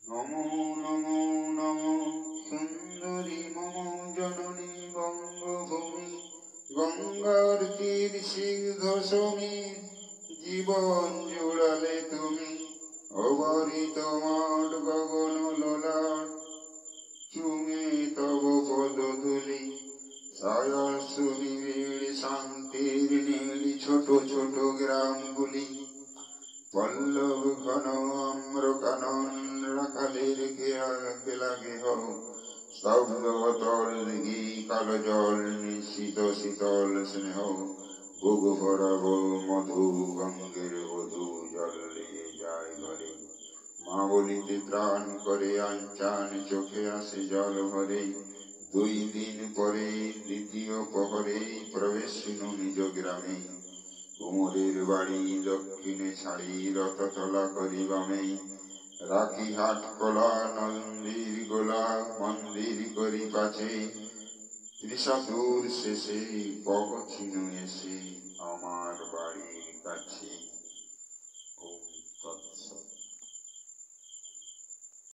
নমো নমো নমো সুন্দরী মম জননী বঙ্গভূমি গঙ্গার তীর সিদ্ধ সমীর জীবন জুড়ালে তুমি অবারিত মাঠ গগন ললাট চুমে তব পদধূলি সায়স্য নিবিড় শান্তির নীড় ছোট ছোট গ্রামগুলি পল্লব ঘন আম্র কানন রাখালের কেলা গেহ স্তব্ধ অতল দিঘি কালো জল নিশ্চিত শীতল স্নেহ বুক ভরাব মধু গঙ্গের বধূ জল নিয়ে যায় ঘরে মা বলিতে ত্রাণ করে আঞ্চান চোখে আসে জল ভরে 2 দিন পরে দ্বিতীয় প্রহরে প্রবেশ নিজ গ্রামে কুমোরের বাড়ি দক্ষিণে ছাড়ি রথতলা করিবামে রাখি হাট কলা নন্দির গোলা মন্দির করি পাছে ত্রিশাতুর শেষে পগছিনু এসে আমার বাড়ির কাছে।